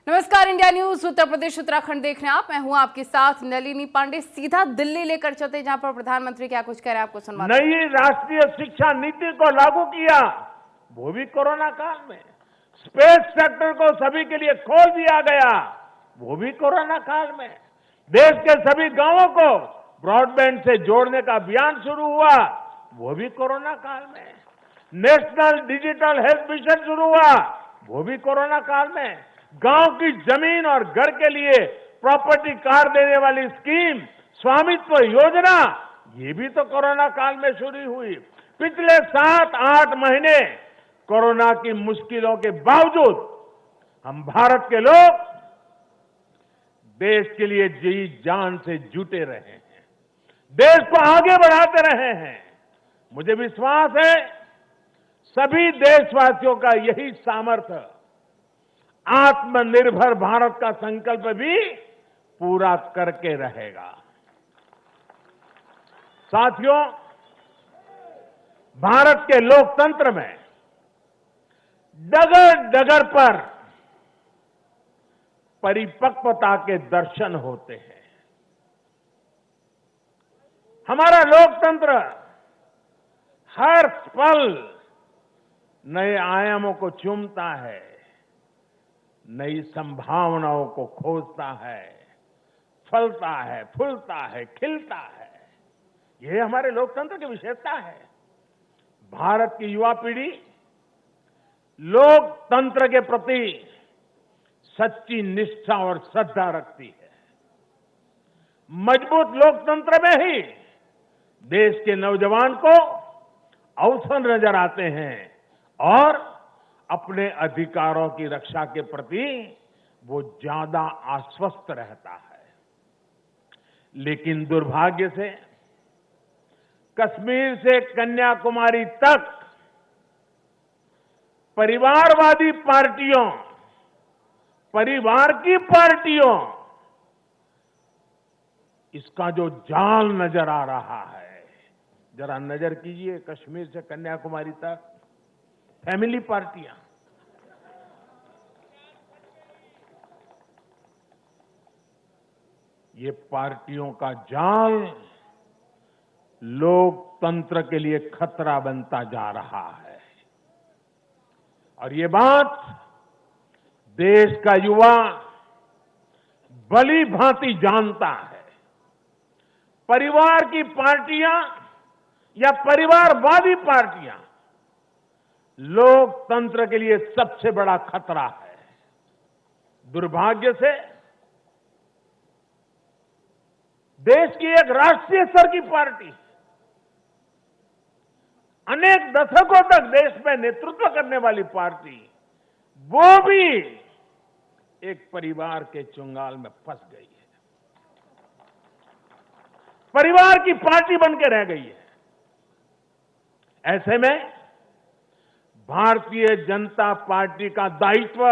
नमस्कार, India news Uttar Pradesh Uttarakhand देख रहे हैं आप। मैं हूं आपके साथ नलिनी पांडे। सीधा दिल्ली लेकर चलते हैं, जहां पर प्रधानमंत्री क्या कुछ कह रहे हैं, आपको सुनवाते हैं। नई राष्ट्रीय शिक्षा नीति को लागू किया, वो भी कोरोना काल में। स्पेस सेक्टर को सभी के लिए खोल दिया गया, वो भी कोरोना काल में। देश के सभी गांवों को ब्रॉडबैंड से जोड़ने का अभियान शुरू हुआ, वो भी कोरोना काल में। नेशनल डिजिटल हेल्थ मिशन शुरू हुआ, वो भी कोरोना काल में। गांव की जमीन और घर के लिए प्रॉपर्टी कार्ड देने वाली स्कीम, स्वामित्व योजना, ये भी तो कोरोना काल में शुरू हुई। पिछले 7-8 महीने कोरोना की मुश्किलों के बावजूद हम भारत के लोग देश के लिए जी जान से जुटे रहे हैं, देश को आगे बढ़ाते रहे हैं। मुझे विश्वास है सभी देशवासियों का यही सामर्थ्य आत्मनिर्भर भारत का संकल्प भी पूरा करके रहेगा। साथियों, भारत के लोकतंत्र में डगर डगर पर परिपक्वता के दर्शन होते हैं। हमारा लोकतंत्र हर पल नए आयामों को चूमता है, नई संभावनाओं को खोजता है, फलता है, फूलता है, खिलता है। यह हमारे लोकतंत्र की विशेषता है। भारत की युवा पीढ़ी लोकतंत्र के प्रति सच्ची निष्ठा और श्रद्धा रखती है। मजबूत लोकतंत्र में ही देश के नौजवान को अवसर नजर आते हैं और अपने अधिकारों की रक्षा के प्रति वो ज्यादा आश्वस्त रहता है। लेकिन दुर्भाग्य से कश्मीर से कन्याकुमारी तक परिवारवादी पार्टियों, परिवार की पार्टियों, इसका जो जाल नजर आ रहा है, जरा नजर कीजिए। कश्मीर से कन्याकुमारी तक फैमिली पार्टियां, ये पार्टियों का जाल लोकतंत्र के लिए खतरा बनता जा रहा है। और ये बात देश का युवा भली भांति जानता है। परिवार की पार्टियां या परिवारवादी पार्टियां लोकतंत्र के लिए सबसे बड़ा खतरा है। दुर्भाग्य से देश की एक राष्ट्रीय स्तर की पार्टी अनेक दशकों तक देश में नेतृत्व करने वाली पार्टी, वो भी एक परिवार के चुंगाल में फंस गई है, परिवार की पार्टी बन के रह गई है। ऐसे में भारतीय जनता पार्टी का दायित्व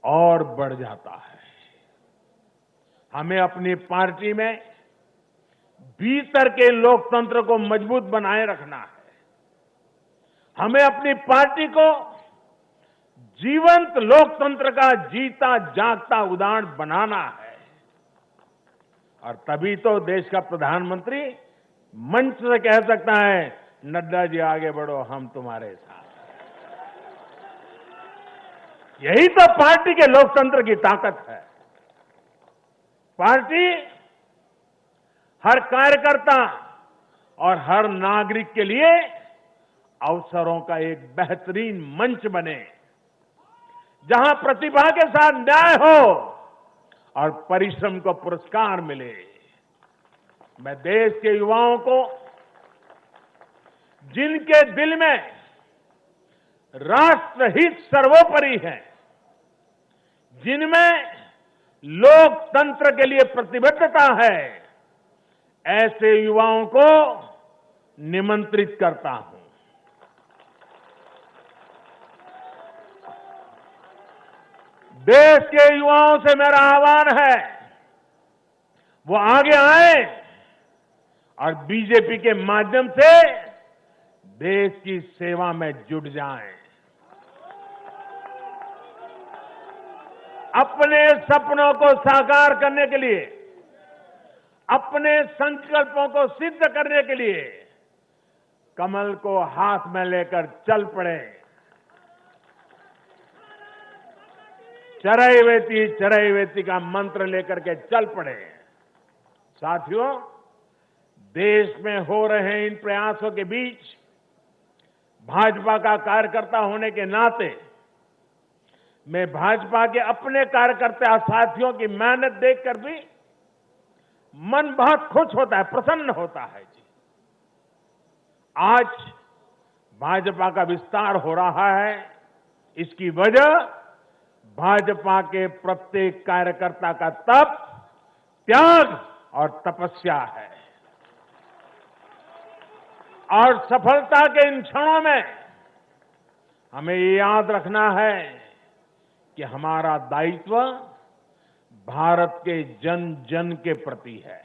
और बढ़ जाता है। हमें अपनी पार्टी में भीतर के लोकतंत्र को मजबूत बनाए रखना है। हमें अपनी पार्टी को जीवंत लोकतंत्र का जीता जागता उदाहरण बनाना है। और तभी तो देश का प्रधानमंत्री मंच से कह सकता है, नड्डा जी आगे बढ़ो, हम तुम्हारे साथ। यही तो पार्टी के लोकतंत्र की ताकत है। पार्टी हर कार्यकर्ता और हर नागरिक के लिए अवसरों का एक बेहतरीन मंच बने, जहां प्रतिभा के साथ न्याय हो और परिश्रम को पुरस्कार मिले। मैं देश के युवाओं को, जिनके दिल में राष्ट्रहित सर्वोपरि है, जिनमें लोकतंत्र के लिए प्रतिबद्धता है, ऐसे युवाओं को निमंत्रित करता हूं। देश के युवाओं से मेरा आह्वान है, वो आगे आए और बीजेपी के माध्यम से देश की सेवा में जुट जाएं। अपने सपनों को साकार करने के लिए, अपने संकल्पों को सिद्ध करने के लिए कमल को हाथ में लेकर चल पड़े। चरैवेति का मंत्र लेकर के चल पड़े। साथियों, देश में हो रहे इन प्रयासों के बीच भाजपा का कार्यकर्ता होने के नाते मैं भाजपा के अपने कार्यकर्ता साथियों की मेहनत देखकर भी मन बहुत खुश होता है, प्रसन्न होता है जी। आज भाजपा का विस्तार हो रहा है, इसकी वजह भाजपा के प्रत्येक कार्यकर्ता का तप, त्याग और तपस्या है। और सफलता के इन क्षणों में हमें ये याद रखना है कि हमारा दायित्व भारत के जन जन के प्रति है।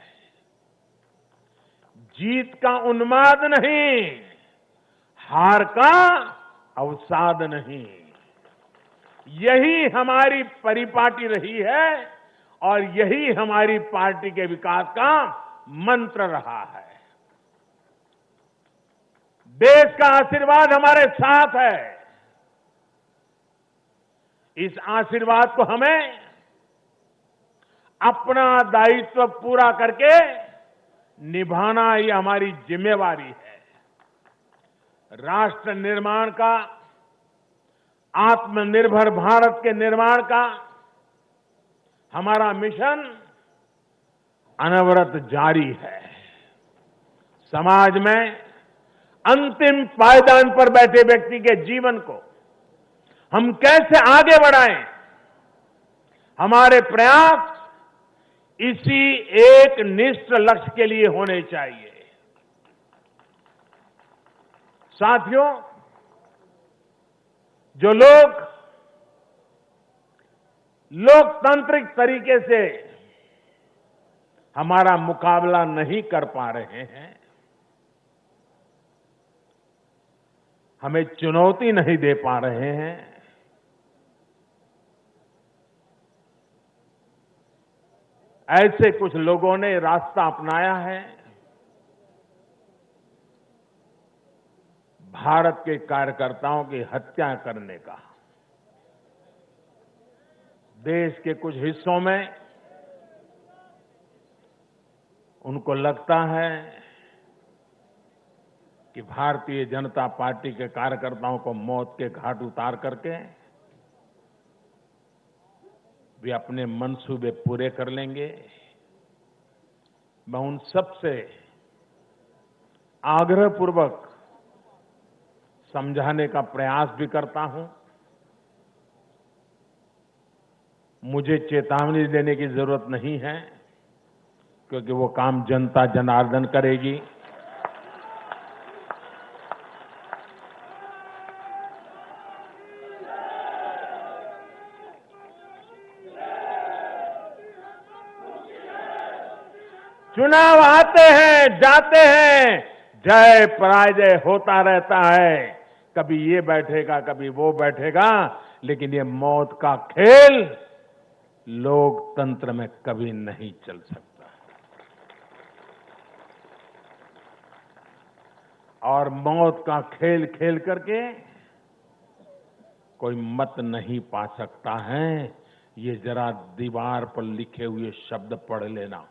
जीत का उन्माद नहीं, हार का अवसाद नहीं। यही हमारी परिपाटी रही है और यही हमारी पार्टी के विकास का मंत्र रहा है। देश का आशीर्वाद हमारे साथ है। इस आशीर्वाद को हमें अपना दायित्व पूरा करके निभाना ही हमारी जिम्मेवारी है। राष्ट्र निर्माण का, आत्मनिर्भर भारत के निर्माण का हमारा मिशन अनवरत जारी है। समाज में अंतिम पायदान पर बैठे व्यक्ति के जीवन को हम कैसे आगे बढ़ाएं, हमारे प्रयास इसी एक निष्ठ लक्ष्य के लिए होने चाहिए। साथियों, जो लोग लोकतांत्रिक तरीके से हमारा मुकाबला नहीं कर पा रहे हैं, हमें चुनौती नहीं दे पा रहे हैं, ऐसे कुछ लोगों ने रास्ता अपनाया है भारत के कार्यकर्ताओं की हत्या करने का। देश के कुछ हिस्सों में उनको लगता है कि भारतीय जनता पार्टी के कार्यकर्ताओं को मौत के घाट उतार करके वे अपने मंसूबे पूरे कर लेंगे। मैं उन सबसे आग्रहपूर्वक समझाने का प्रयास भी करता हूं। मुझे चेतावनी देने की जरूरत नहीं है, क्योंकि वो काम जनता जनार्दन करेगी। चुनाव आते हैं, जाते हैं, जय पराजय होता रहता है। कभी ये बैठेगा, कभी वो बैठेगा, लेकिन ये मौत का खेल लोकतंत्र में कभी नहीं चल सकता। और मौत का खेल खेल करके कोई मत नहीं पा सकता है। ये जरा दीवार पर लिखे हुए शब्द पढ़ लेना।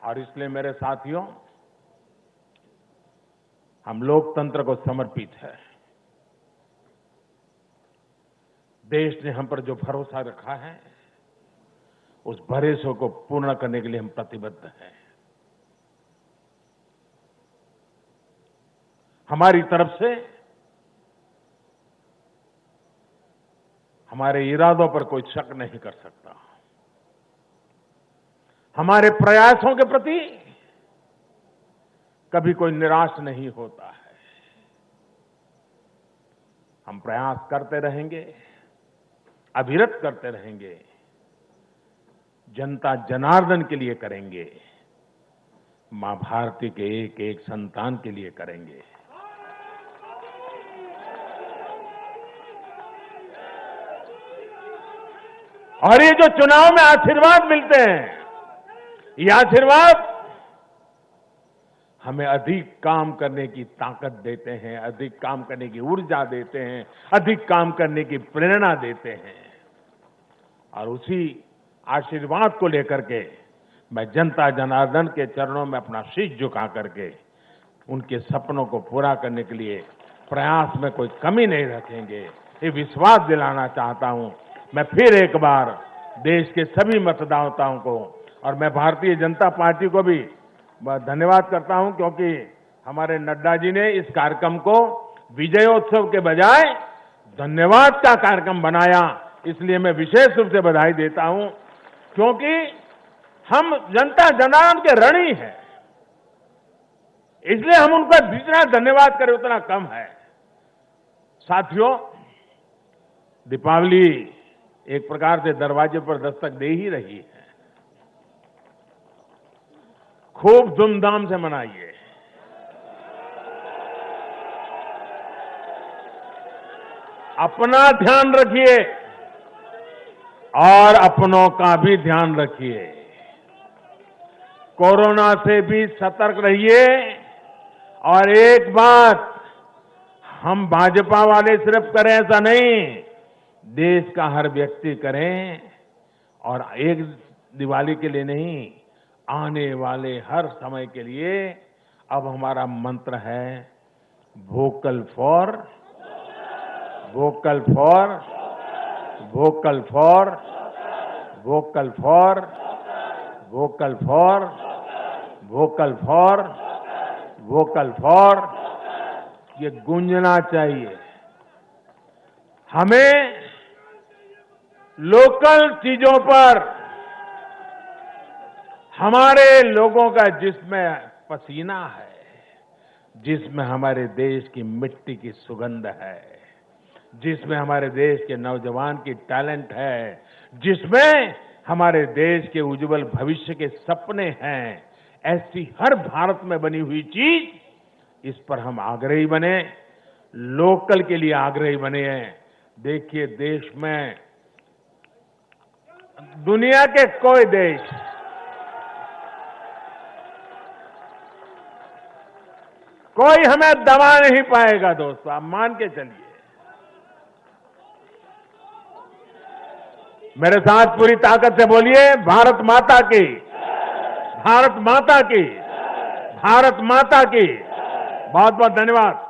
और इसलिए मेरे साथियों, हम लोकतंत्र को समर्पित है। देश ने हम पर जो भरोसा रखा है, उस भरोसे को पूर्ण करने के लिए हम प्रतिबद्ध हैं। हमारी तरफ से हमारे इरादों पर कोई शक नहीं कर सकता। हमारे प्रयासों के प्रति कभी कोई निराश नहीं होता है। हम प्रयास करते रहेंगे, अविरत करते रहेंगे, जनता जनार्दन के लिए करेंगे, मां भारती के एक एक संतान के लिए करेंगे। और ये जो चुनाव में आशीर्वाद मिलते हैं, ये आशीर्वाद हमें अधिक काम करने की ताकत देते हैं, अधिक काम करने की ऊर्जा देते हैं, अधिक काम करने की प्रेरणा देते हैं। और उसी आशीर्वाद को लेकर के मैं जनता जनार्दन के चरणों में अपना शीश झुका करके उनके सपनों को पूरा करने के लिए प्रयास में कोई कमी नहीं रखेंगे, ये विश्वास दिलाना चाहता हूं। मैं फिर एक बार देश के सभी मतदाताओं को और मैं भारतीय जनता पार्टी को भी धन्यवाद करता हूं, क्योंकि हमारे नड्डा जी ने इस कार्यक्रम को विजयोत्सव के बजाय धन्यवाद का कार्यक्रम बनाया। इसलिए मैं विशेष रूप से बधाई देता हूं, क्योंकि हम जनता जनार्दन के ऋणी हैं, इसलिए हम उनका जितना धन्यवाद करें उतना कम है। साथियों, दीपावली एक प्रकार से दरवाजे पर दस्तक दे ही रही है। खूब धूमधाम से मनाइए। अपना ध्यान रखिए और अपनों का भी ध्यान रखिए। कोरोना से भी सतर्क रहिए। और एक बात हम भाजपा वाले सिर्फ करें ऐसा नहीं, देश का हर व्यक्ति करें। और एक दिवाली के लिए नहीं, आने वाले हर समय के लिए अब हमारा मंत्र है vocal for vocal for vocal for vocal for vocal for vocal for vocal for, ये गूंजना चाहिए। हमें लोकल चीजों पर हमारे लोगों का जिसमें पसीना है, जिसमें हमारे देश की मिट्टी की सुगंध है, जिसमें हमारे देश के नौजवान की टैलेंट है, जिसमें हमारे देश के उज्जवल भविष्य के सपने हैं, ऐसी हर भारत में बनी हुई चीज, इस पर हम आग्रही बने, लोकल के लिए आग्रही बने हैं। देखिए, देश में दुनिया के कोई देश कोई हमें दबा नहीं पाएगा। दोस्तों, आप मान के चलिए। मेरे साथ पूरी ताकत से बोलिए, भारत माता की, भारत माता की, भारत माता की। बहुत बहुत धन्यवाद।